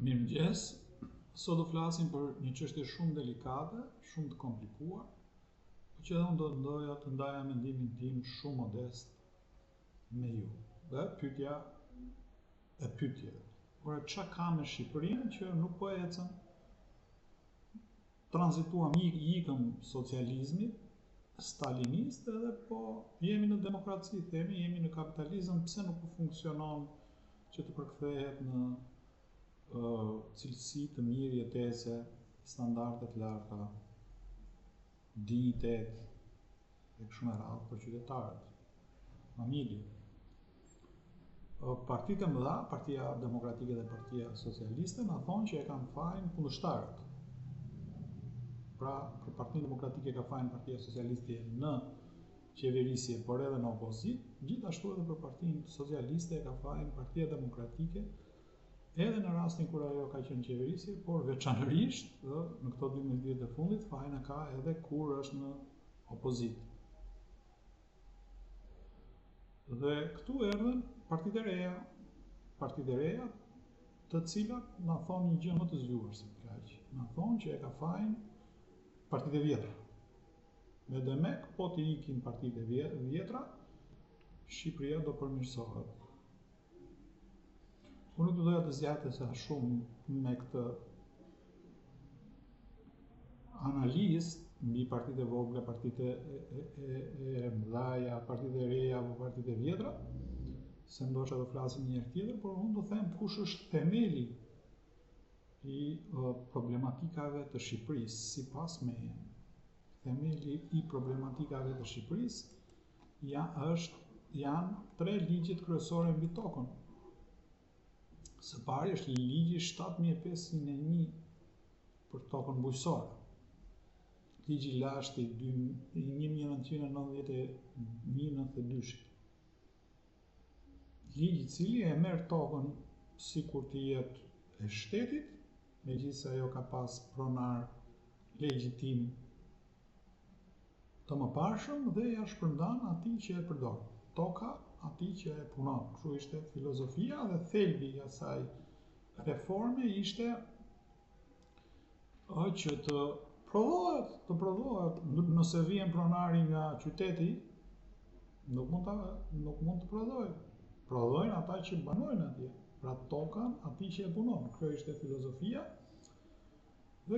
Mirëmëngjes. Sot do flasim për një çështje shumë delikate, shumë të komplikuar, por që unë do ndoja të ndaja mendimin tim shumë modest me ju. Dhe pyetja e pyetjeve. Ora, ç'a ka me Shqipërinë që nuk po ecën? Tranzituam, ikëm socializmit, stalinist, edhe po jemi në demokraci, themi, jemi në kapitalizëm, pse nuk po funksionon që të përkthehet në cilësi të mirë jetese, standarde të larta, dignitet dhe kështu me radhë për qytetarët, familje. Partitë e mëdha, Partia Demokratike dhe Partia Socialiste, na thonë që e kanë fajin kundërshtarët. Pra, për Partinë Demokratike ka fajin Partia Socialiste në qeverisje, por edhe në opozit, gjithashtu edhe për Partinë Socialiste ka fajin Partia Demokratike, edhe në rastin kur ajo ka qenë qeverisje, por veçanërisht në këto 12 vjet e fundit fajin e ka edhe kur është në opozit. Dhe këtu erdhen partitë e reja, të cilat na thonë një gjë më të zgjuar se kaq. Na thonë që e ka fajin partitë e vjetra. Me demek, po të ikin partitë e vjetra, Shqipëria do përmirësohet. Unë nuk doja të zgjatej sa shumë me këtë analizë mbi partitë e vogla, partitë e mëdha, partitë e reja apo partitë e vjetra, se ndoshta do flasim një herë tjetër, por unë do them kush është themeli i problematikave të Shqipërisë sipas meje. Themeli i problematikave të Shqipërisë janë 3 ligjet kryesore mbi tokën. Së pari është ligji 7501 për tokën bujqësore. Ligji lashti 1992. Ligji i cili e merr tokën sikur të jetë e shtetit, megjithëse ajo ka pas pronar legjitim të mëparshëm dhe ja shpërndan atij që e përdor. Toka atij që e punon. Kështu ishte filozofia dhe thelbi i asaj reforme ishte që të prodhohet, nëse vjen pronari nga qyteti, nuk mund të prodhojë. Prodhojnë ata që banojnë atje, pra tokan atij që e punon. Kjo ishte filozofia. Dhe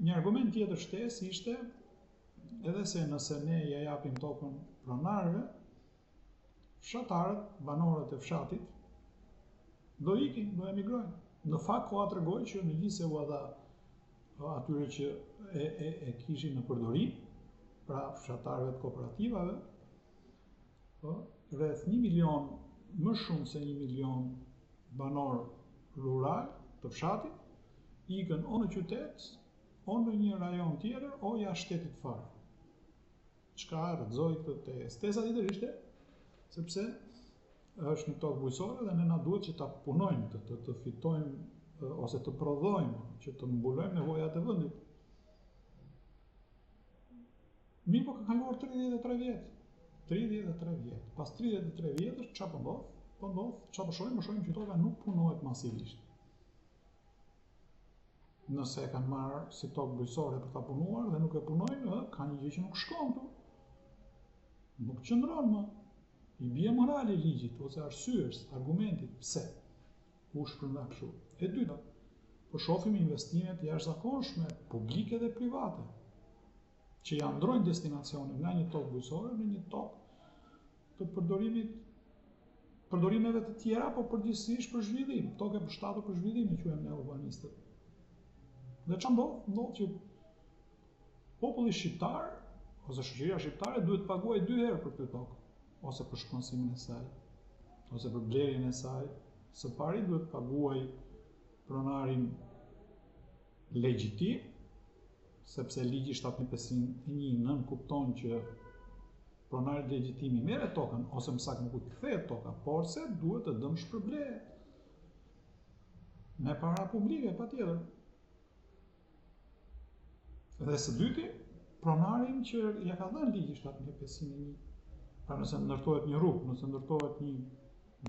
një argument tjetër shtesë ishte edhe se nëse ne ja japim tokën pronarëve, fshatarët, banorët e fshatit, do ikin, do emigrojnë. Në fakt koha tregoi që megjithëse u dha atyre që e kishin në përdorim, pra fshatarëve të kooperativave, rreth 1 milion, më shumë se 1 milion banor rural të fshatit, ikën o në qytet, o në një rajon tjetër, o jashtë shtetit fare. Çka rrëzoi këtë tezë? Teza tjetër ishte sepse është një tokë bujqësore dhe ne na duhet që ta punojmë, të fitojmë ose të prodhojmë, që të mbulojmë nevojat e vendit. Mirë, po ka kaluar 33 vjet. 33 vjet. Pas 33 vjetësh çfarë po ndodh? Po ndodh, çfarë po shohim? Po shohim që toka nuk punohet masivisht. Nëse e kanë marrë si tokë bujqësore për ta punuar dhe nuk e punojnë, ka një gjë që nuk shkon këtu. Nuk qëndron më. I bie morali i ligjit ose arsyes, argumentit pse u shpërnda kështu. E dyta, po shohim investime të jashtëzakonshme, publike dhe private, që ja ndrojnë destinacionin nga një tokë bujqësore në një tokë të përdorimeve të tjera, po përgjithsisht për zhvillim, tokë e përshtatur për zhvillim, i quajmë ne urbanistët. Dhe çfarë ndodh? Ndodh që populli shqiptar ose shoqëria shqiptare duhet të paguajë 2 herë për këtë tokë, ose për shpenzimin e saj, ose për blerjen e saj. Së pari duhet të paguajë pronarin legjitim, sepse ligji 7501 nën kupton që pronari legjitim i merret tokën, ose më saktë nuk u kthehet toka, por se duhet të dëm shpërblehet me para publike, patjetër. Dhe së dyti, pronarin që ja ka dhënë ligji 7501. Pra nëse ndërtohet një rrugë, nëse ndërtohet një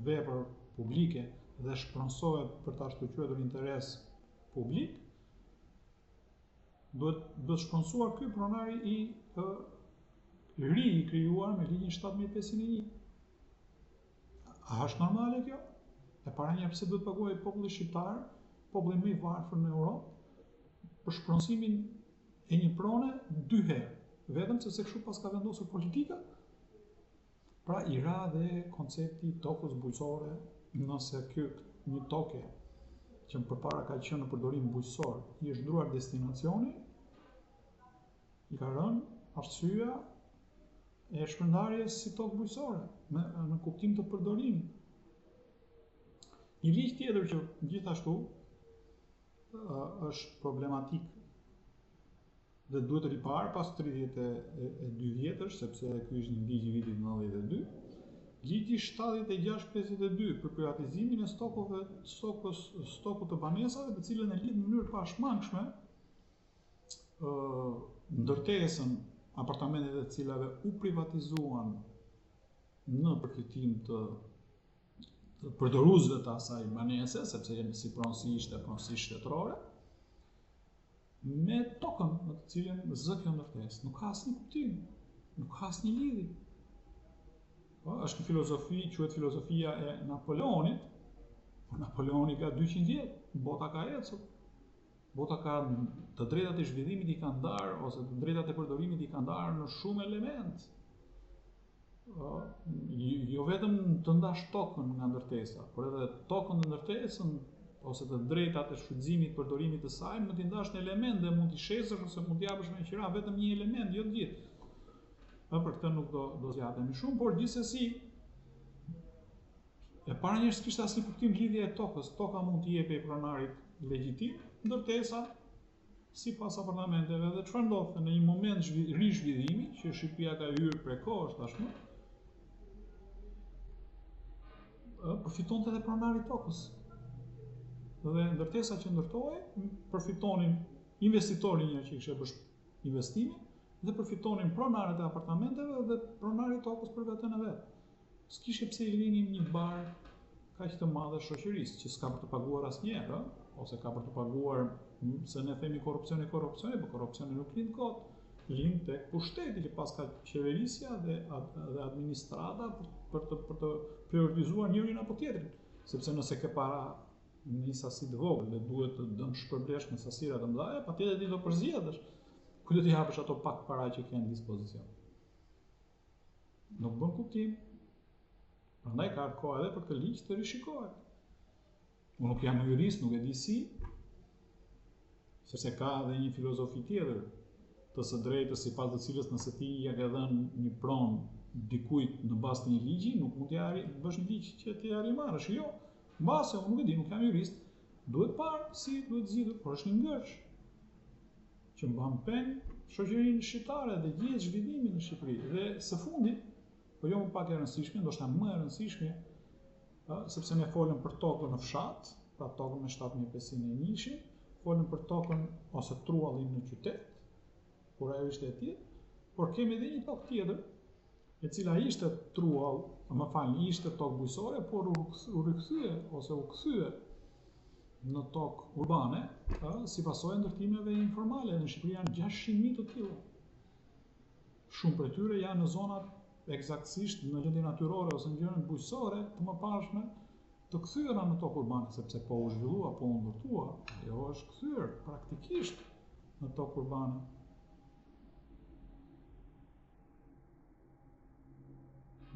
vepër publike, dhe shpronsohet për ta shkëlqyer interes publik, duhet shpronsuar ky pronari i ri i krijuar me ligjin 7501. A është normale kjo? E para një pse duhet paguaj populli shqiptar, populli më i varfër në Europë, për shpronsimin e një prone 2 herë, vetëm sepse kështu pas ka vendosur politika. Pra i ra dhe koncepti tokës bujqësore, nëse një toke që përpara ka qenë në përdorim bujqësor, i është ndruar destinacioni, i ka rënë arsyeja e shpërndarjes si tokë bujqësore, në kuptim të përdorimit. Një ligj tjetër që gjithashtu është problematik dhe duhet të ripar pas 32 vjetësh, sepse ky është një ligj i vitit 92, ligji 7652 për privatizimin e stokut të banesave, të cilën e lidh në mënyrë pashmangshme ndërtesën apartamentet e cilave u privatizuan në përfitim të përdoruesve të asaj banese, sepse si pronësi ishte pronësi shtetërore, me tokën në të cilën zë kjo ndërtesë. Nuk ka asnjë kuptim, nuk ka asnjë lidhje. Është një filozofi, quhet filozofia e Napoleonit, por Napoleoni ka 200 vjet, bota ka ecur. Bota ka të drejtat e zhvillimit i ka ndarë, ose të drejtat e përdorimit i ka ndarë në shumë element. Jo vetëm të ndash tokën nga ndërtesa, por edhe tokën dhe ndërtesën, ose të drejtat e shfrytëzimit, përdorimit të saj, më t'i ndash në element dhe mund t'i shesësh ose mund t'i japësh me qira vetëm një element, jo të gjithë. Për këtë nuk do zgjatemi shumë, por gjithsesi e para njështë kishte asnjë kuptim lidhje e tokës. Toka mund t'i jepej pronarit legjitim, ndërtesa sipas apartamenteve, dhe çfarë ndodhte në një moment rizhvillimi që Shqipëria ka hyrë prekosh tashmë, përfitonte edhe pronari i tokës. Dhe ndërtesa që ndërtohej përfitonin investitorin që kishte bërë investimin, dhe përfitonin pronarët e apartamenteve dhe pronari i tokës për veten e vet. S'kishte pse i linim një bar kaq të madh shoqërisë që s'ka për të paguar asnjëherë, ose ka për të paguar, se ne themi korrupsioni, por korrupsioni nuk lind kot, lind tek pushteti që pas ka qeverisja dhe administrata për të prioritizuar njërin apo tjetrin, sepse nëse ke para në një sasi të vogël dhe duhet të dëmë shpërblesh me sasira të mëdha, patjetër ti do përzgjedhësh ku do t'i japësh ato pak para që ke në dispozicion. Nuk bën kuptim. Prandaj ka kohë edhe për këtë ligj të rishikohet. Unë nuk jam jurist, nuk e di si, sepse ka edhe një filozofi tjetër të së drejtës sipas të cilës nëse ti ja ke dhënë një pronë dikujt në bazë të një ligji, nuk mund t'ja bësh një ligj që t'ja rimarrësh. Jo, mbase unë nuk e di, nuk jam jurist, duhet parë si duhet zgjidhur, por është një ngërsh që mban peng shoqërinë shqiptare dhe gjithë zhvillimin në Shqipëri. Dhe së fundit, po jo më pak e rëndësishme, ndoshta më e rëndësishme, sepse ne folëm për tokën në fshat, pra tokën me 7501, folëm për tokën ose truallin në qytet, kur ajo ishte e tillë, por kemi edhe një tokë tjetër, e cila ishte truall, ishte tokë bujqësore, por u rikthye ose u kthye në tokë urbane, si pasojë e ndërtimeve informale. Në Shqipëri janë 600.000 të tilla. Shumë prej tyre janë në zonat eksaktësisht në gjendje natyrore ose në gjendje bujqësore të mëparshme, të kthyer në tokë urbane, sepse po u zhvillua, po u ndërtua, ajo është kthyer praktikisht në tokë urbane.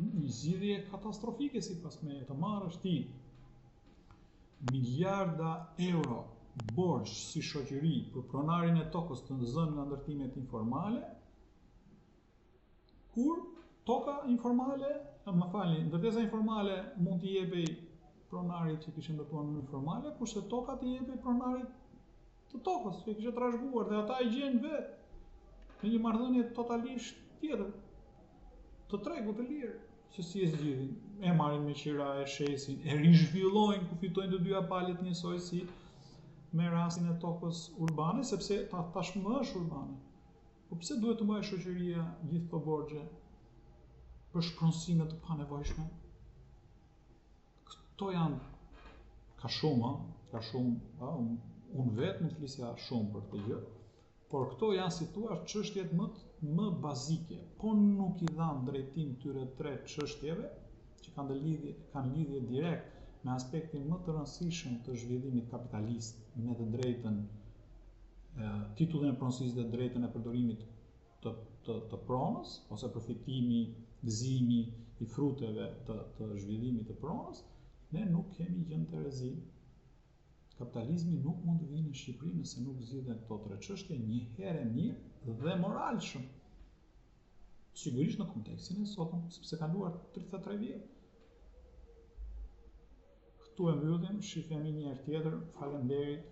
Një zgjidhje katastrofike sipas meje, të marrësh ti miliarda euro borxh si shoqëri për pronarin e tokës të zënë nga ndërtimet informale, kur toka informale, ndërtesa informale mund t'i jepej pronarit që kishte ndërtuar në informale, kurse toka t'i jepej pronarit të tokës, që kishte trashëguar, dhe ata i gjejnë vetë në një marrëdhënie totalisht tjetër, të tregut të lirë, që si e zgjidhin, e marrin me qira, e shesin, e rizhvillojnë, ku fitojnë të dyja palët njësoj si me rastin e tokës urbane, sepse tashmë është urbane. Po pse duhet të mbajë shoqëria gjithë këto borxhe për shpronësime të panevojshme? Këto janë ka shumë, unë vetë mund të flisja shumë për këtë gjë, por këto janë situash çështjet më bazike, po nuk i dhan drejtim këtyre 3 çështjeve që kanë lidhje direkt me aspektin më të rëndësishëm të zhvillimit kapitalist, me të drejtën, titullin e pronësisë dhe drejtën e përdorimit të pronës, ose përfitimi, gëzimi i fruteve të zhvillimit të pronës, ne nuk kemi gjë të rrezi. Kapitalizmi nuk mund të vinë në Shqipëri nëse nuk zgjidhen këto 3 çështje një herë mirë dhe moralshëm. Sigurisht në kontekstin e sotëm, sepse ka kaluar 33 vjet. Këtu e mbyllim, shihemi një herë tjetër. Faleminderit.